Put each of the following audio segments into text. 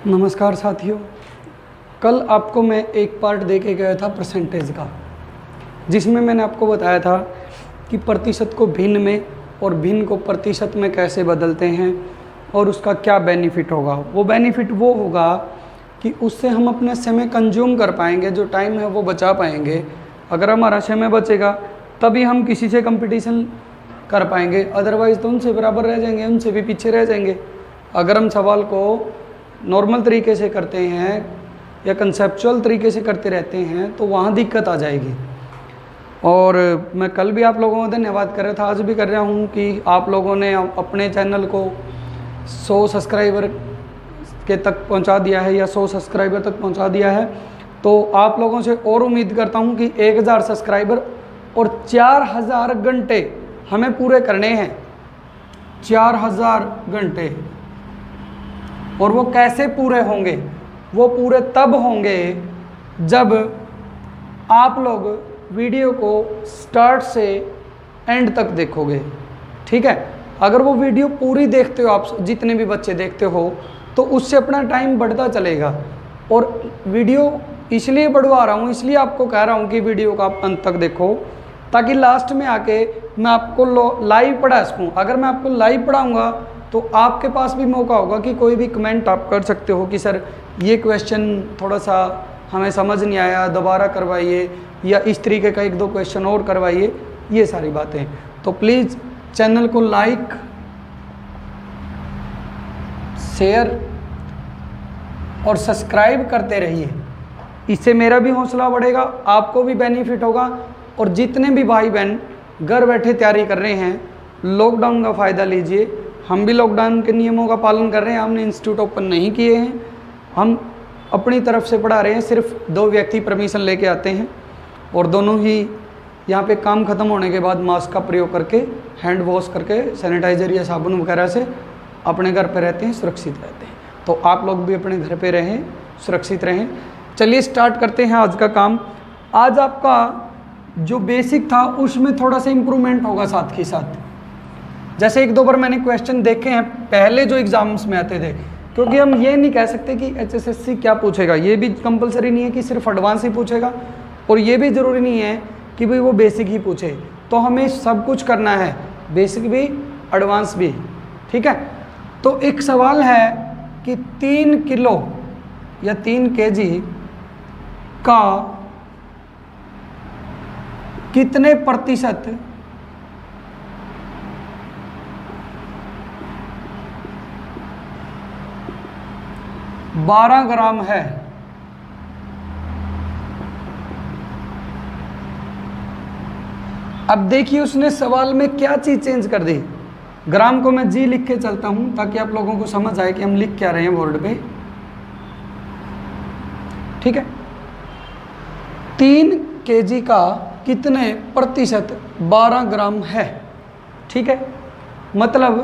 नमस्कार साथियों, कल आपको मैं एक पार्ट दे के गया था परसेंटेज का, जिसमें मैंने आपको बताया था कि प्रतिशत को भिन्न में और भिन्न को प्रतिशत में कैसे बदलते हैं और उसका क्या बेनिफिट होगा। वो बेनिफिट वो होगा कि उससे हम अपने समय कंज्यूम कर पाएंगे, जो टाइम है वो बचा पाएंगे। अगर हमारा समय बचेगा तभी हम किसी से कंपटीशन कर पाएंगे, अदरवाइज़ तो उनसे बराबर रह जाएंगे, उनसे भी पीछे रह जाएंगे। अगर हम सवाल को नॉर्मल तरीके से करते हैं या कंसेप्चुअल तरीके से करते रहते हैं तो वहाँ दिक्कत आ जाएगी। और मैं कल भी आप लोगों को धन्यवाद कर रहा था, आज भी कर रहा हूँ कि आप लोगों ने अपने चैनल को 100 सब्सक्राइबर के तक पहुँचा दिया है या 100 सब्सक्राइबर तक पहुँचा दिया है। तो आप लोगों से और उम्मीद करता हूँ कि 1000 सब्सक्राइबर और 4000 घंटे हमें पूरे करने हैं। 4000 घंटे। और वो कैसे पूरे होंगे? वो पूरे तब होंगे जब आप लोग वीडियो को स्टार्ट से एंड तक देखोगे। ठीक है, अगर वो वीडियो पूरी देखते हो, आप जितने भी बच्चे देखते हो, तो उससे अपना टाइम बढ़ता चलेगा। और वीडियो इसलिए बढ़वा रहा हूँ, इसलिए आपको कह रहा हूँ कि वीडियो का आप अंत तक देखो, ताकि लास्ट में आके मैं आपको लाइव पढ़ा सकूँ। अगर मैं आपको लाइव पढ़ाऊँगा तो आपके पास भी मौका होगा कि कोई भी कमेंट आप कर सकते हो कि सर ये क्वेश्चन थोड़ा सा हमें समझ नहीं आया, दोबारा करवाइए, या इस तरीके का 1-2 क्वेश्चन और करवाइए, ये सारी बातें। तो प्लीज़ चैनल को लाइक, शेयर और सब्सक्राइब करते रहिए। इससे मेरा भी हौसला बढ़ेगा, आपको भी बेनिफिट होगा। और जितने भी भाई बहन घर बैठे तैयारी कर रहे हैं, लॉकडाउन का फ़ायदा लीजिए। हम भी लॉकडाउन के नियमों का पालन कर रहे हैं, हमने इंस्टीट्यूट ओपन नहीं किए हैं, हम अपनी तरफ से पढ़ा रहे हैं। सिर्फ 2 व्यक्ति परमिशन लेके आते हैं और दोनों ही यहाँ पे काम ख़त्म होने के बाद मास्क का प्रयोग करके, हैंड वॉश करके, सैनिटाइज़र या साबुन वगैरह से अपने घर पे रहते हैं, सुरक्षित रहते हैं। तो आप लोग भी अपने घर पे रहें, सुरक्षित रहें। चलिए स्टार्ट करते हैं आज का काम। आज आपका जो बेसिक था उसमें थोड़ा सा इम्प्रूवमेंट होगा साथ के साथ। जैसे 1-2 बार मैंने क्वेश्चन देखे हैं पहले जो एग्ज़ाम्स में आते थे, क्योंकि हम ये नहीं कह सकते कि HSSC क्या पूछेगा। ये भी कंपलसरी नहीं है कि सिर्फ एडवांस ही पूछेगा, और ये भी ज़रूरी नहीं है कि भाई वो बेसिक ही पूछे। तो हमें सब कुछ करना है, बेसिक भी एडवांस भी। ठीक है, तो एक सवाल है कि 3 किलो या 3 kg का कितने प्रतिशत 12 ग्राम है। अब देखिए उसने सवाल में क्या चीज चेंज कर दी। ग्राम को मैं जी लिख के चलता हूं ताकि आप लोगों को समझ आए कि हम लिख क्या रहे हैं बोर्ड पे। ठीक है, 3 kg का कितने प्रतिशत 12 ग्राम है। ठीक है, मतलब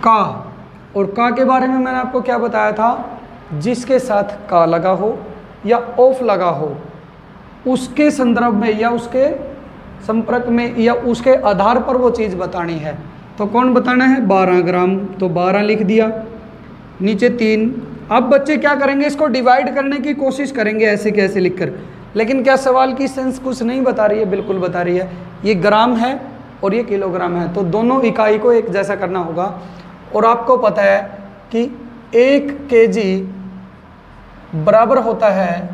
का, और का के बारे में मैंने आपको क्या बताया था, जिसके साथ का लगा हो या ऑफ लगा हो उसके संदर्भ में या उसके संपर्क में या उसके आधार पर वो चीज़ बतानी है। तो कौन बताना है? 12 ग्राम। तो 12 लिख दिया, नीचे 3। अब बच्चे क्या करेंगे, इसको डिवाइड करने की कोशिश करेंगे ऐसे कैसे लिखकर। लेकिन क्या सवाल की सेंस कुछ नहीं बता रही है? बिल्कुल बता रही है। ये ग्राम है और ये किलोग्राम है, तो दोनों इकाई को एक जैसा करना होगा। और आपको पता है कि 1 kg बराबर होता है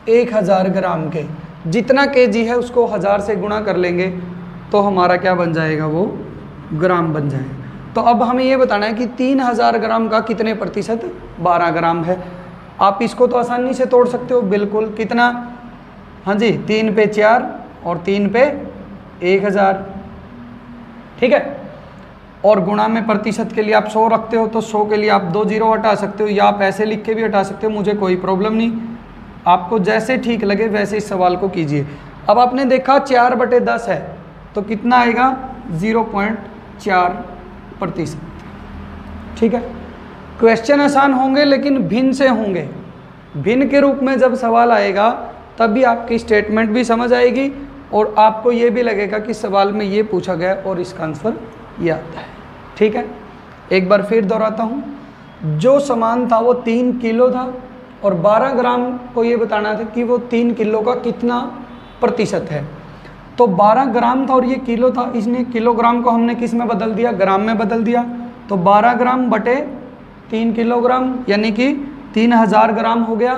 1000 ग्राम के। जितना kg है उसको 1000 से गुणा कर लेंगे तो हमारा क्या बन जाएगा, वो ग्राम बन जाएगा। तो अब हमें ये बताना है कि 3000 ग्राम का कितने प्रतिशत 12 ग्राम है। आप इसको तो आसानी से तोड़ सकते हो, बिल्कुल। कितना? हाँ जी, 3 पे 4 और 3 पे 1000। ठीक है, और गुणा में प्रतिशत के लिए आप 100 रखते हो तो 100 के लिए आप 2 0 हटा सकते हो, या आप ऐसे लिख के भी हटा सकते हो, मुझे कोई प्रॉब्लम नहीं। आपको जैसे ठीक लगे वैसे इस सवाल को कीजिए। अब आपने देखा 4/10 है तो कितना आएगा? 0.4%। ठीक है, क्वेश्चन आसान होंगे लेकिन भिन्न से होंगे। भिन्न के रूप में जब सवाल आएगा तभी आपकी स्टेटमेंट भी समझ आएगी और आपको ये भी लगेगा कि सवाल में ये पूछा गया और इसका आंसर ये आता है। ठीक है, एक बार फिर दोहराता हूँ, जो सामान था वो 3 किलो था और 12 ग्राम को ये बताना था कि वो 3 किलो का कितना प्रतिशत है। तो 12 ग्राम था और ये किलो था, इसने किलोग्राम को हमने किस में बदल दिया, ग्राम में बदल दिया। तो 12 ग्राम बटे 3 किलोग्राम यानी कि 3000 ग्राम हो गया,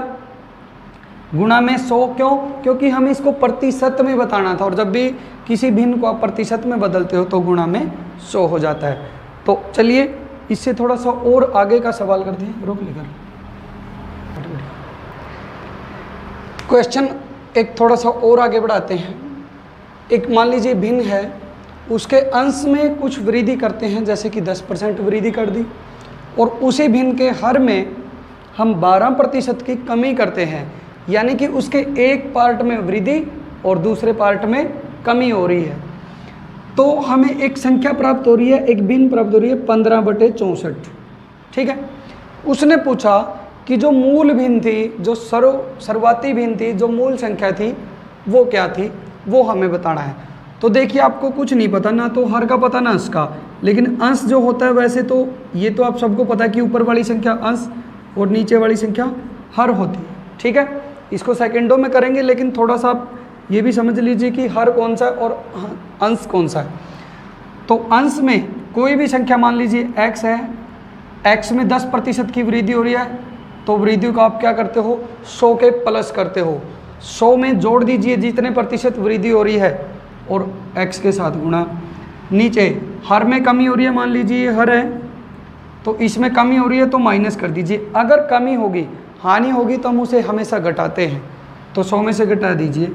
गुणा में 100। क्यों? क्योंकि हमें इसको प्रतिशत में बताना था और जब भी किसी भिन्न को आप प्रतिशत में बदलते हो तो गुणा में 100 हो जाता है। तो चलिए इससे थोड़ा सा और आगे का सवाल करते हैं, रोक लेकर क्वेश्चन एक थोड़ा सा और आगे बढ़ाते हैं। एक मान लीजिए भिन्न है, उसके अंश में कुछ वृद्धि करते हैं, जैसे कि 10% वृद्धि कर दी, और उसी भिन्न के हर में हम 12% की कमी करते हैं, यानी कि उसके एक पार्ट में वृद्धि और दूसरे पार्ट में कमी हो रही है। तो हमें एक संख्या प्राप्त हो रही है, एक भिन्न प्राप्त हो रही है 15/64। ठीक है, उसने पूछा कि जो मूल भिन्न थी, जो सर्वाती भिन्न थी, जो मूल संख्या थी वो क्या थी, वो हमें बताना है। तो देखिए आपको कुछ नहीं पता, ना तो हर का पता ना अंश का, लेकिन अंश जो होता है वैसे तो ये तो आप सबको पता है कि ऊपर वाली संख्या अंश और नीचे वाली संख्या हर होती है। ठीक है, इसको सेकंडों में करेंगे, लेकिन थोड़ा सा आप ये भी समझ लीजिए कि हर कौन सा है और अंश कौन सा है। तो अंश में कोई भी संख्या मान लीजिए x है, x में 10% की वृद्धि हो रही है, तो वृद्धि को आप क्या करते हो, 100 के प्लस करते हो, 100 में जोड़ दीजिए जितने प्रतिशत वृद्धि हो रही है और x के साथ गुणा। नीचे हर में कमी हो रही है, मान लीजिए ये हर है तो इसमें कमी हो रही है तो माइनस कर दीजिए। अगर कमी होगी, हानि होगी तो हम उसे हमेशा घटाते हैं, तो 100 में से घटा दीजिए।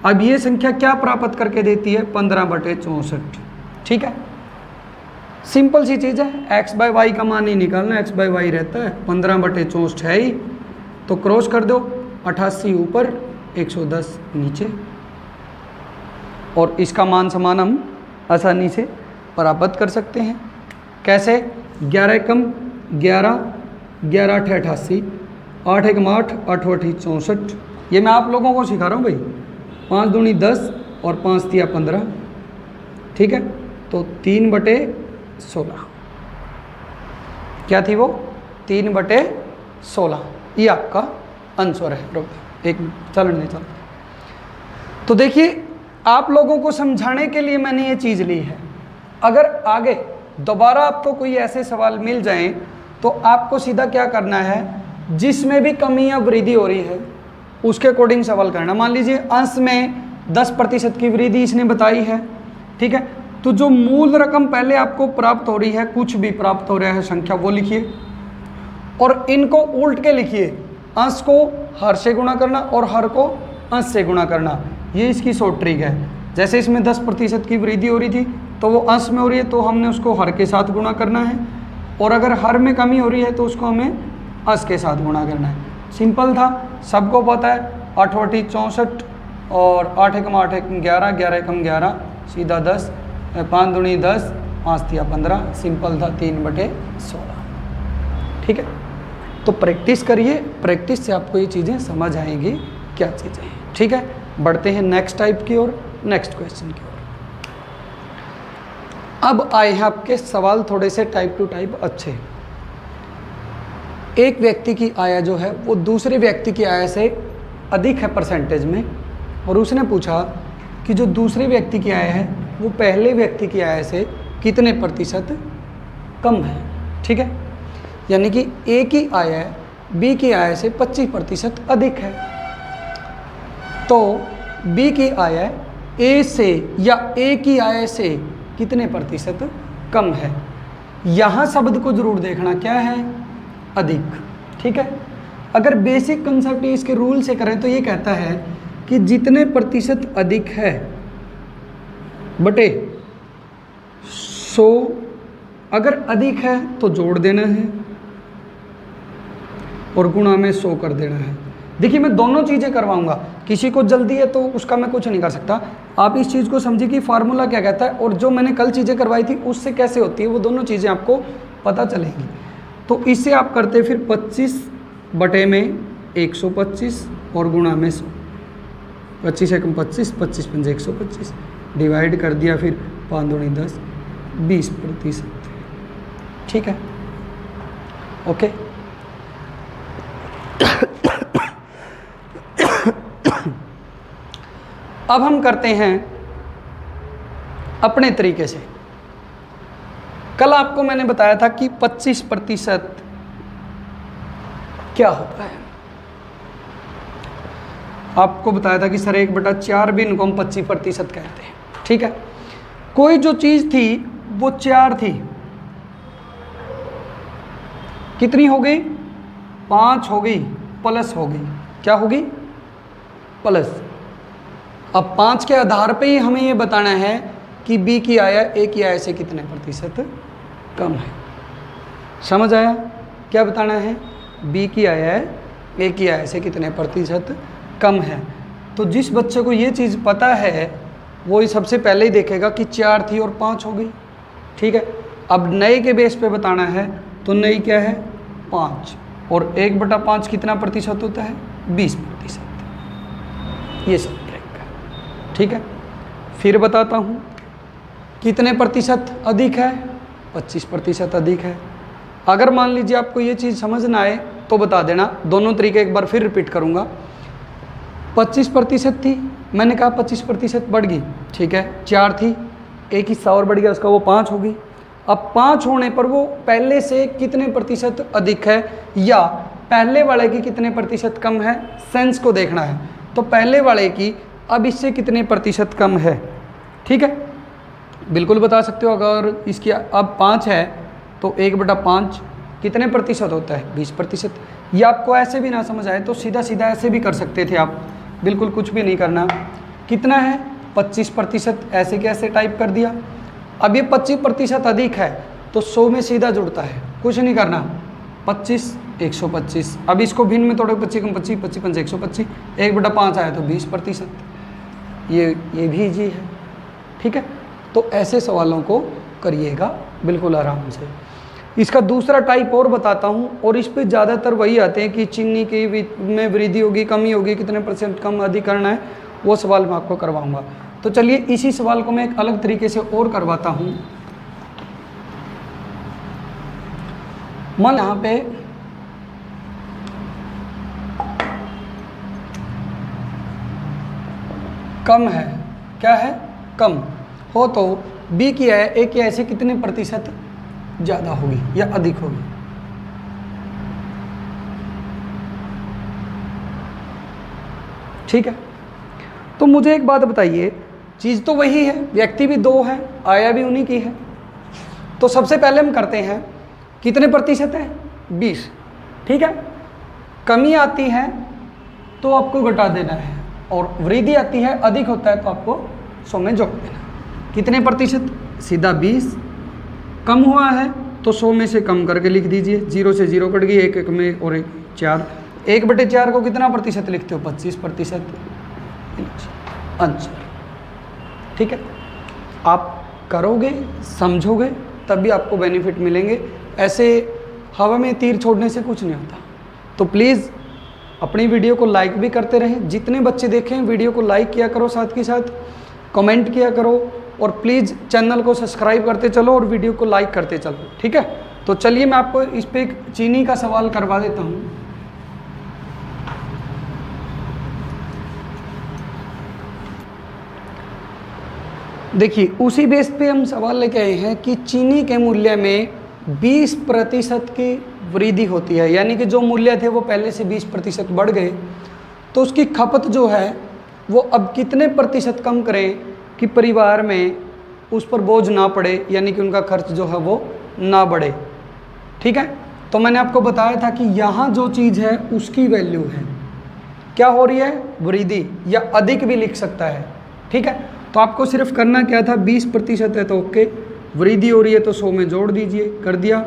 अब ये संख्या क्या प्राप्त करके देती है, 15/64। ठीक है, सिंपल सी चीज़ है, x/y का मान नहीं निकालना, x/y रहता है, 15/64 है ही, तो क्रॉस कर दो, 88 ऊपर 110 नीचे, और इसका मान समान हम आसानी से प्राप्त कर सकते हैं। कैसे? 11 कम 11, 11 8 88, 8 1 8, 8 8 64। ये मैं आप लोगों को सिखा रहा हूँ भाई, 5 दूनी 10 और 5 तिया 15। ठीक है, तो 3/16 क्या थी वो, 3/16, ये आपका आंसर है। रोक एक चलन नहीं चल। तो देखिए आप लोगों को समझाने के लिए मैंने ये चीज़ ली है। अगर आगे दोबारा आपको कोई ऐसे सवाल मिल जाएं तो आपको सीधा क्या करना है, जिसमें भी कमी या वृद्धि हो रही है उसके अकॉर्डिंग सवाल करना। मान लीजिए अंश में 10% की वृद्धि इसने बताई है। ठीक है, तो जो मूल रकम पहले आपको प्राप्त हो रही है, कुछ भी प्राप्त हो रहा है संख्या, वो लिखिए और इनको उल्ट के लिखिए, अंश को हर से गुणा करना और हर को अंश से गुणा करना। ये इसकी शॉर्ट ट्रिक है। जैसे इसमें 10% की वृद्धि हो रही थी तो वो अंश में हो रही है तो हमने उसको हर के साथ गुणा करना है, और अगर हर में कमी हो रही है तो उसको हमें अंश के साथ गुणा करना है। सिंपल था, सबको पता है, 8 8 64 और 8 1 8 1 11, 11 1 11 सीधा 10, 5 दूनी 10, 5 तिया 15। सिंपल था, 3/16। ठीक है, तो प्रैक्टिस करिए, प्रैक्टिस से आपको ये चीज़ें समझ आएंगी क्या चीज़ें हैं। ठीक है, बढ़ते हैं नेक्स्ट टाइप की ओर, नेक्स्ट क्वेश्चन की ओर। अब आए हैं आपके सवाल थोड़े से टाइप टू टाइप अच्छे। एक व्यक्ति की आय जो है वो दूसरे व्यक्ति की आय से अधिक है परसेंटेज में, और उसने पूछा कि जो दूसरे व्यक्ति की आय है वो पहले व्यक्ति की आय से कितने प्रतिशत कम है। ठीक है, यानी कि ए की आय बी की आय से 25% अधिक है, तो बी की आय ए से या ए की आय से कितने प्रतिशत कम है। यहाँ शब्द को जरूर देखना, क्या है, अधिक। ठीक है, अगर बेसिक कंसेप्ट इसके रूल से करें तो ये कहता है कि जितने प्रतिशत अधिक है बटे 100, अगर अधिक है तो जोड़ देना है और गुणा में 100 कर देना है। देखिए मैं दोनों चीज़ें करवाऊंगा, किसी को जल्दी है तो उसका मैं कुछ नहीं कर सकता। आप इस चीज़ को समझिए कि फार्मूला क्या कहता है और जो मैंने कल चीज़ें करवाई थी उससे कैसे होती है, वो दोनों चीज़ें आपको पता चलेंगी। तो इससे आप करते फिर 25 बटे में 125 और गुणा में 100, 25 एकम 25, 25 पंजे 125, डिवाइड कर दिया, फिर 5 दूनी 10, 20%। ठीक है, ओके। अब हम करते हैं अपने तरीके से। कल आपको मैंने बताया था कि 25% क्या होता है। आपको बताया था कि सर 1/4 भी इनको हम 25% कहते हैं। ठीक है, कोई जो चीज थी वो 4 थी, कितनी हो गई? 5 हो गई, प्लस हो गई। क्या होगी? प्लस। अब 5 के आधार पे ही हमें ये बताना है कि बी की आया ए की आय से कितने प्रतिशत कम है। समझ आया? क्या बताना है? बी की आय ए की आय से कितने प्रतिशत कम है। तो जिस बच्चे को ये चीज़ पता है वो सबसे पहले ही देखेगा कि 4 थी और 5 हो गई। ठीक है, अब नए के बेस पे बताना है तो नई क्या है? 5, और 1/5 कितना प्रतिशत होता है? 20%। ये सब ट्रिक। ठीक है, फिर बताता हूँ कितने प्रतिशत अधिक है? 25% अधिक है। अगर मान लीजिए आपको ये चीज़ समझ ना आए तो बता देना, दोनों तरीके एक बार फिर रिपीट करूँगा। 25% थी, मैंने कहा 25% बढ़ गई। ठीक है, 4 थी, एक हिस्सा और बढ़ गया उसका, वो 5 हो गई। अब 5 होने पर वो पहले से कितने प्रतिशत अधिक है या पहले वाले की कितने प्रतिशत कम है, सेंस को देखना है। तो पहले वाले की अब इससे कितने प्रतिशत कम है। ठीक है, बिल्कुल बता सकते हो। अगर इसकी अब 5 है तो 1/5 कितने प्रतिशत होता है? 20%। या आपको ऐसे भी ना समझ आए तो सीधा सीधा ऐसे भी कर सकते थे आप, बिल्कुल कुछ भी नहीं करना। कितना है? 25%। ऐसे कैसे टाइप कर दिया। अब ये 25% अधिक है तो 100 में सीधा जुड़ता है, कुछ नहीं करना। 25 125। अब इसको भिन्न में तोड़ो, 25 कम 25, 25 5 125, 1/5 आया तो 20%। ये भी इजी है। ठीक है, तो ऐसे सवालों को करिएगा बिल्कुल आराम से। इसका दूसरा टाइप और बताता हूँ, और इस पे ज़्यादातर वही आते हैं कि चीनी की में वृद्धि होगी, कमी होगी, कितने % कम अधिक करना है, वो सवाल मैं आपको करवाऊँगा। तो चलिए इसी सवाल को मैं एक अलग तरीके से और करवाता हूँ। मान यहाँ पे कम है, क्या है? कम हो तो बी की आय ए की आय से कितने प्रतिशत ज़्यादा होगी या अधिक होगी। ठीक है, तो मुझे एक बात बताइए, चीज़ तो वही है, व्यक्ति भी 2 है, आया भी उन्हीं की है। तो सबसे पहले हम करते हैं कितने प्रतिशत है? 20। ठीक है, कमी आती है तो आपको घटा देना है, और वृद्धि आती है, अधिक होता है तो आपको 100 में जोड़ देना। कितने प्रतिशत? सीधा 20। कम हुआ है तो 100 में से कम करके लिख दीजिए, 0 से 0 कट गई, 1 में और 1 4। 1/4 को कितना प्रतिशत लिखते हो? 25% आंसर। ठीक है, आप करोगे, समझोगे, तभी आपको बेनिफिट मिलेंगे। ऐसे हवा में तीर छोड़ने से कुछ नहीं होता। तो प्लीज़ अपनी वीडियो को लाइक भी करते रहें, जितने बच्चे देखें वीडियो को लाइक किया करो, साथ के साथ कमेंट किया करो, और प्लीज़ चैनल को सब्सक्राइब करते चलो और वीडियो को लाइक करते चलो। ठीक है, तो चलिए मैं आपको इस पे एक चीनी का सवाल करवा देता हूँ। देखिए उसी बेस पे हम सवाल लेके आए हैं कि चीनी के मूल्य में 20% की वृद्धि होती है, यानी कि जो मूल्य थे वो पहले से 20% बढ़ गए, तो उसकी खपत जो है वो अब कितने प्रतिशत कम करें कि परिवार में उस पर बोझ ना पड़े, यानी कि उनका खर्च जो है वो ना बढ़े। ठीक है, तो मैंने आपको बताया था कि यहाँ जो चीज़ है उसकी वैल्यू है, क्या हो रही है? वृद्धि, या अधिक भी लिख सकता है। ठीक है, तो आपको सिर्फ करना क्या था? 20% है तो ओके, वृद्धि हो रही है तो 100 में जोड़ दीजिए, कर दिया,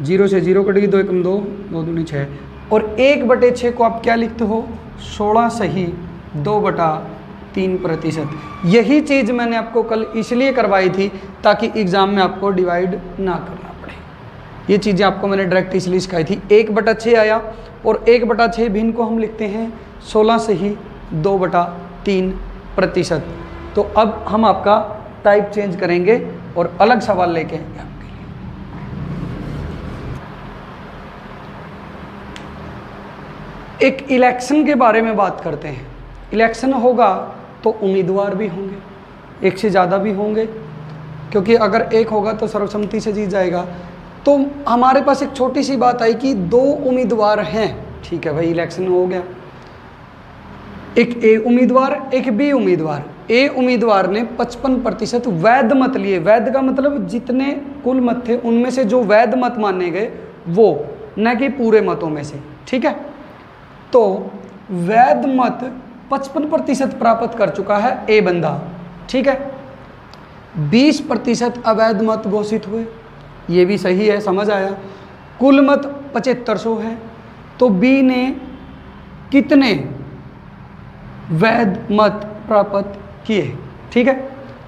0 से 0 कट गई, 2 एकम 2, 2 दूनी 6, और 1/6 को आप क्या लिखते हो? 16 सही 2/3%। यही चीज़ मैंने आपको कल इसलिए करवाई थी ताकि एग्ज़ाम में आपको डिवाइड ना करना पड़े। ये चीज़ें आपको मैंने डायरेक्ट इसलिए सिखाई थी। 1/6 आया, और 1/6 भिन्न को हम लिखते हैं 16 सही 2/3%। तो अब हम आपका टाइप चेंज करेंगे और अलग सवाल लेके आएंगे आपके लिए। एक इलेक्शन के बारे में बात करते हैं। इलेक्शन होगा तो उम्मीदवार भी होंगे, एक से ज़्यादा भी होंगे, क्योंकि अगर एक होगा तो सर्वसम्मति से जीत जाएगा। तो हमारे पास एक छोटी सी बात आई कि 2 उम्मीदवार हैं, ठीक है भाई, इलेक्शन हो गया। एक ए उम्मीदवार, एक बी उम्मीदवार। ए उम्मीदवार ने 55% वैध मत लिए। वैध का मतलब जितने कुल मत थे उनमें से जो वैध मत माने गए वो, न कि पूरे मतों में से, ठीक है। तो वैध मत 55% प्राप्त कर चुका है ए बंदा, ठीक है। 20% अवैध मत घोषित हुए, ये भी सही है, समझ आया। कुल मत 7500 है, तो बी ने कितने वैध मत प्राप्त किए, ठीक है।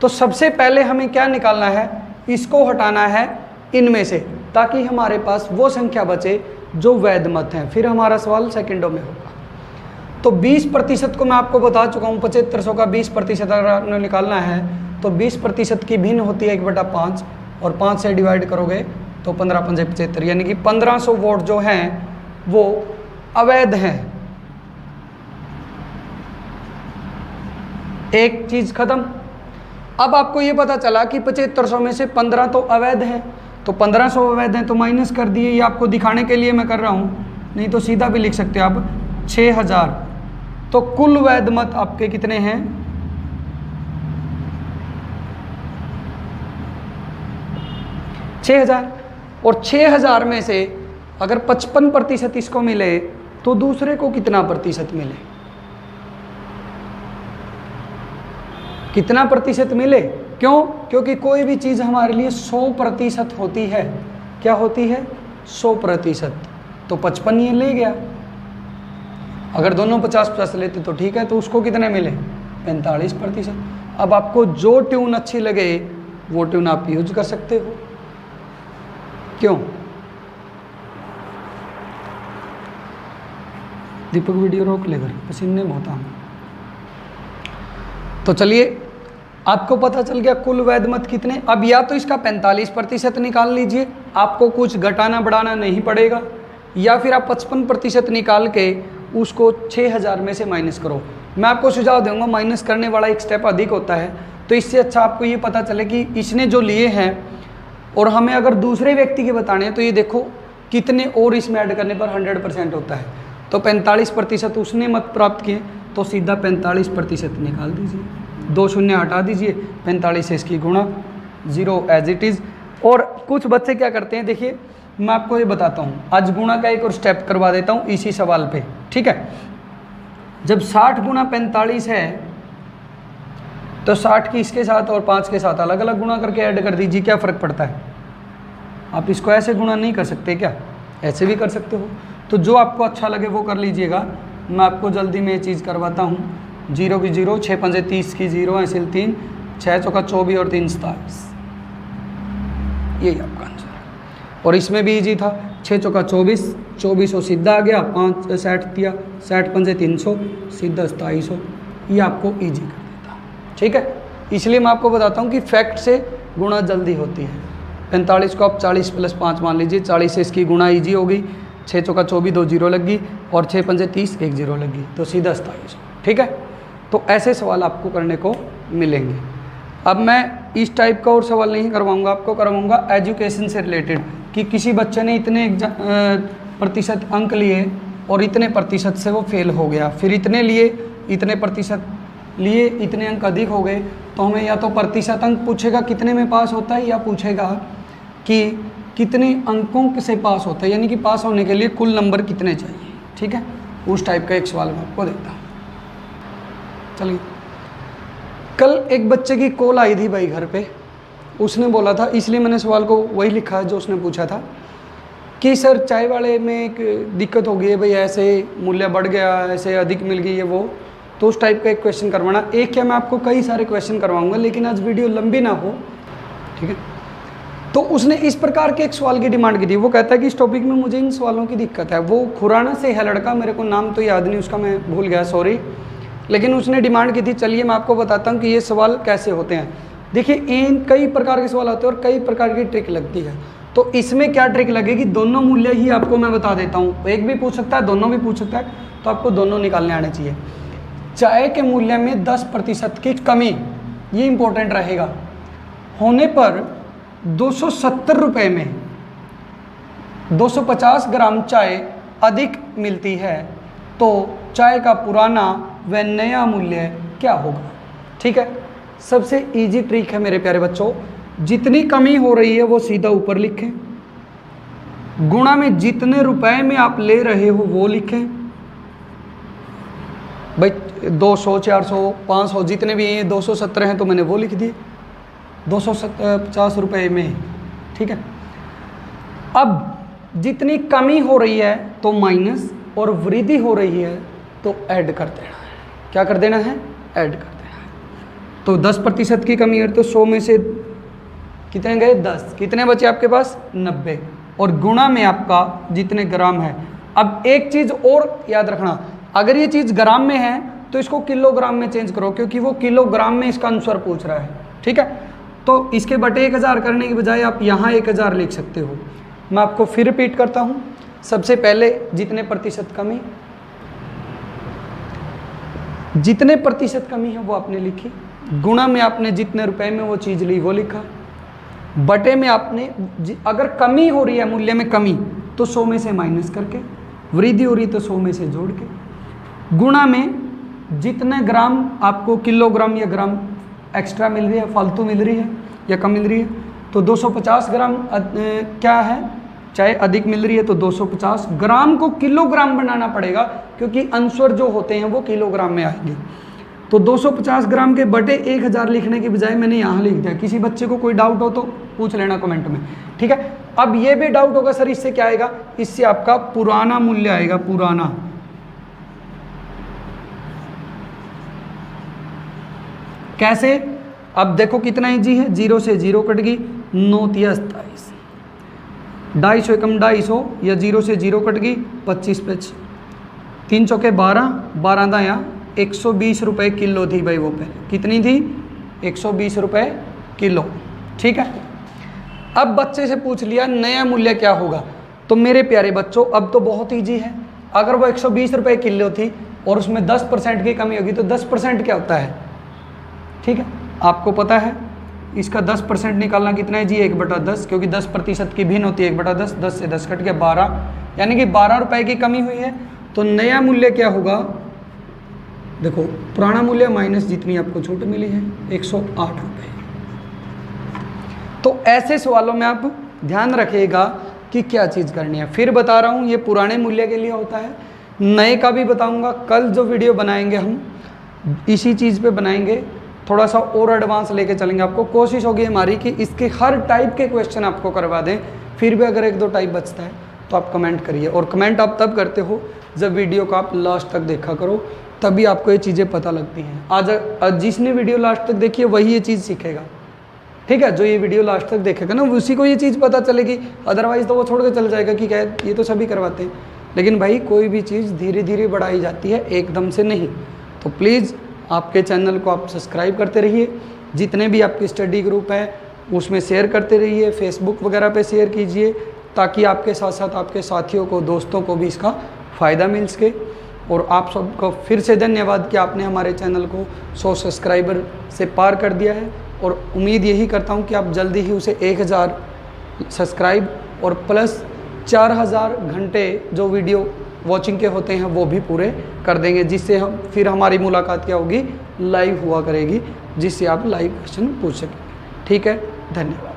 तो सबसे पहले हमें क्या निकालना है, इसको हटाना है इनमें से, ताकि हमारे पास वो संख्या बचे जो वैध मत हैं। फिर हमारा सवाल सेकंडों में होगा। तो 20% को मैं आपको बता चुका हूँ, 7500 का 20% अगर आपने निकालना है तो 20% की भिन्न होती है 1/5, और 5 से डिवाइड करोगे तो 15 5 75, यानी कि 1500 वोट जो हैं वो अवैध हैं। एक चीज़ खत्म। अब आपको ये पता चला कि 7500 में से 15 तो अवैध हैं, तो 1500 अवैध हैं तो माइनस कर दिए। ये आपको दिखाने के लिए मैं कर रहा हूँ, नहीं तो सीधा भी लिख सकते हो आप 6000। तो कुल वैध मत आपके कितने हैं, 6000। और 6000 में से अगर 55% इसको मिले तो दूसरे को कितना प्रतिशत मिले, कितना प्रतिशत मिले? क्यों? क्योंकि कोई भी चीज़ हमारे लिए 100% होती है। क्या होती है? 100%। तो 55 ये ले गया। अगर दोनों 50-50 लेते तो ठीक है, तो उसको कितने मिले? 45%। अब आपको जो ट्यून अच्छी लगे वो ट्यून आप यूज कर सकते हो। क्यों? दीपक वीडियो रोक लेकर, पसीने बहुत आम। तो चलिए, आपको पता चल गया कुल वैध मत कितने। अब या तो इसका 45% निकाल लीजिए, आपको कुछ घटाना बढ़ाना नहीं पड़ेगा, या फिर आप 55% निकाल के उसको 6000 में से माइनस करो। मैं आपको सुझाव दूंगा, माइनस करने वाला एक स्टेप अधिक होता है, तो इससे अच्छा आपको ये पता चले कि इसने जो लिए हैं और हमें अगर दूसरे व्यक्ति के बताने हैं तो ये देखो कितने और इसमें ऐड करने पर 100% होता है। तो 45% उसने मत प्राप्त किए, तो सीधा 45% निकाल दीजिए, 2 शून्य हटा दीजिए, 45 से इसकी गुणा, 0 एज इट इज़। और कुछ बच्चे क्या करते हैं, देखिए मैं आपको ये बताता हूँ, आज गुणा का एक और स्टेप करवा देता हूँ इसी सवाल पे, ठीक है। जब 60 गुणा 45 है तो 60 की इसके साथ और 5 के साथ अलग अलग गुणा करके ऐड कर दीजिए, क्या फ़र्क पड़ता है? आप इसको ऐसे गुणा नहीं कर सकते क्या? ऐसे भी कर सकते हो। तो जो आपको अच्छा लगे वो कर लीजिएगा। मैं आपको जल्दी में ये चीज़ करवाता हूँ। 0 की 0, 6 पंजे 30 की 0, ऐसे 3, 6 चौका 24 और 3 27, यही आपका आंसर है। और इसमें भी इजी था, 6 चौका 24, 2400 सीधा आ गया, 5 60 दिया, 60 पंजे 300, सीधा 2700, ये आपको ईजी कर देता, ठीक है। इसलिए मैं आपको बताता हूँ कि फैक्ट से गुणा जल्दी होती है। 45 को आप 40 + 5 मान लीजिए, 40 से इसकी गुणा ईजी होगी, 6 चौका 24, 2 0 लग गई, और 6 पंजे 30, 1 0 लग गई, तो सीधा 2700, ठीक है। तो ऐसे सवाल आपको करने को मिलेंगे। अब मैं इस टाइप का और सवाल नहीं करवाऊंगा, आपको करवाऊंगा एजुकेशन से रिलेटेड, कि किसी बच्चे ने इतने प्रतिशत अंक लिए और इतने प्रतिशत से वो फेल हो गया, फिर इतने लिए, इतने प्रतिशत लिए, इतने अंक अधिक हो गए, तो हमें या तो प्रतिशत अंक पूछेगा कितने में पास होता है, या पूछेगा कि कितने अंकों से पास होता है, यानी कि पास होने के लिए कुल नंबर कितने चाहिए, ठीक है। उस टाइप का एक सवाल मैं आपको देता हूँ। चलिए, कल एक बच्चे की कॉल आई थी भाई घर पे, उसने बोला था, इसलिए मैंने सवाल को वही लिखा है जो उसने पूछा था, कि सर चाय वाले में एक दिक्कत हो गई है भाई, ऐसे मूल्य बढ़ गया, ऐसे अधिक मिल गई है वो, तो उस टाइप का एक क्वेश्चन करवाना। एक क्या, मैं आपको कई सारे क्वेश्चन करवाऊंगा, लेकिन आज वीडियो लंबी ना हो, ठीक है। तो उसने इस प्रकार के एक सवाल की डिमांड की थी। वो कहता है कि इस टॉपिक में मुझे इन सवालों की दिक्कत है। वो खुराना से है लड़का, मेरे को नाम तो याद नहीं उसका, मैं भूल गया, सॉरी, लेकिन उसने डिमांड की थी। चलिए मैं आपको बताता हूँ कि ये सवाल कैसे होते हैं। देखिए, इन कई प्रकार के सवाल होते हैं और कई प्रकार की ट्रिक लगती है। तो इसमें क्या ट्रिक लगेगी, दोनों मूल्य ही आपको मैं बता देता हूँ, एक भी पूछ सकता है, दोनों भी पूछ सकता है, तो आपको दोनों निकालने आने चाहिए। चाय के मूल्य में 10% की कमी, ये इंपॉर्टेंट रहेगा, होने पर 270 रुपये में 250 ग्राम चाय अधिक मिलती है, तो चाय का पुराना व नया मूल्य क्या होगा। ठीक है, सबसे इजी ट्रिक है मेरे प्यारे बच्चों, जितनी कमी हो रही है वो सीधा ऊपर लिखें, गुणा में जितने रुपए में आप ले रहे हो वो लिखें। भाई 200, 400, 500 जितने भी हैं, 270 हैं तो मैंने वो लिख दिए 250 रुपये में। ठीक है, अब जितनी कमी हो रही है तो माइनस, और वृद्धि हो रही है तो ऐड कर देना है। क्या कर देना है, ऐड कर देना है। तो 10% की कमी है तो 100 में से कितने गए, 10, कितने बचे आपके पास, 90, और गुणा में आपका जितने ग्राम है। अब एक चीज़ और याद रखना, अगर ये चीज़ ग्राम में है तो इसको किलोग्राम में चेंज करो, क्योंकि वो किलोग्राम में इसका आंसर पूछ रहा है। ठीक है, तो इसके बटे 1000 करने की बजाय आप यहाँ 1000 लिख सकते हो। मैं आपको फिर रिपीट करता हूँ, सबसे पहले जितने प्रतिशत कमी, जितने प्रतिशत कमी है वो आपने लिखी, गुणा में आपने जितने रुपए में वो चीज़ ली वो लिखा, बटे में आपने अगर कमी हो रही है मूल्य में कमी तो 100 में से माइनस करके, वृद्धि हो रही है तो 100 में से जोड़ के, गुणा में जितने ग्राम आपको किलोग्राम या ग्राम एक्स्ट्रा मिल रही है, फालतू मिल रही है या कम मिल रही है, तो 250 ग्राम क्या है, चाहे अधिक मिल रही है तो 250 ग्राम को किलोग्राम बनाना पड़ेगा, क्योंकि आंसर जो होते हैं वो किलोग्राम में आएंगे। तो 250 ग्राम के बटे 1000 लिखने की बजाय मैंने यहाँ लिख दिया। किसी बच्चे को कोई डाउट हो तो पूछ लेना कमेंट में। ठीक है, अब ये भी डाउट होगा सर इससे क्या आएगा, इससे आपका पुराना मूल्य आएगा, पुराना। कैसे, अब देखो कितना इजी है, 0 से 0 कट गई, 9 × 27, 250 कम 250, या 0 से 0 कट गई, 25 5, 3 चौके 12, 12 दाया 120 रुपये किलो थी भाई वो पहले, कितनी थी, 120 रुपये किलो। ठीक है, अब बच्चे से पूछ लिया नया मूल्य क्या होगा, तो मेरे प्यारे बच्चों अब तो बहुत ईजी है, अगर वो 120 रुपये किलो थी और उसमें 10% की कमी होगी तो 10% क्या होता है। ठीक है, आपको पता है इसका 10% निकालना कितना है जी, 1/10, क्योंकि 10% की भिन्न होती है 1/10, 10 से 10 कट गया 12, यानी कि 12 रुपये की कमी हुई है। तो नया मूल्य क्या होगा, देखो पुराना मूल्य माइनस जितनी आपको छूट मिली है 108 रुपये। तो ऐसे सवालों में आप ध्यान रखिएगा कि क्या चीज़ करनी है। फिर बता रहा हूँ ये पुराने मूल्य के लिए होता है, नए का भी बताऊँगा। कल जो वीडियो बनाएंगे हम इसी चीज़ पे बनाएंगे, थोड़ा सा और एडवांस लेके चलेंगे। आपको कोशिश होगी हमारी कि इसके हर टाइप के क्वेश्चन आपको करवा दें। फिर भी अगर 1-2 टाइप बचता है तो आप कमेंट करिए, और कमेंट आप तब करते हो जब वीडियो को आप लास्ट तक देखा करो, तभी आपको ये चीज़ें पता लगती हैं। आज जिसने वीडियो लास्ट तक देखी है वही ये चीज़ सीखेगा। ठीक है, जो ये वीडियो लास्ट तक देखेगा ना उसी को ये चीज़ पता चलेगी, अदरवाइज़ तो वो छोड़ के चल जाएगा कि क्या ये तो सभी करवाते हैं। लेकिन भाई कोई भी चीज़ धीरे धीरे बढ़ाई जाती है, एकदम से नहीं। तो प्लीज़ आपके चैनल को आप सब्सक्राइब करते रहिए, जितने भी आपके स्टडी ग्रुप है उसमें शेयर करते रहिए, फेसबुक वगैरह पे शेयर कीजिए, ताकि आपके साथ साथ आपके साथियों को, दोस्तों को भी इसका फ़ायदा मिल सके। और आप सबको फिर से धन्यवाद कि आपने हमारे चैनल को 100 सब्सक्राइबर से पार कर दिया है, और उम्मीद यही करता हूँ कि आप जल्दी ही उसे 1000 सब्सक्राइब और प्लस 4000 घंटे जो वीडियो वॉचिंग के होते हैं वो भी पूरे कर देंगे, जिससे हम फिर हमारी मुलाकात क्या होगी, लाइव हुआ करेगी, जिससे आप लाइव क्वेश्चन पूछ सकें। ठीक है, धन्यवाद।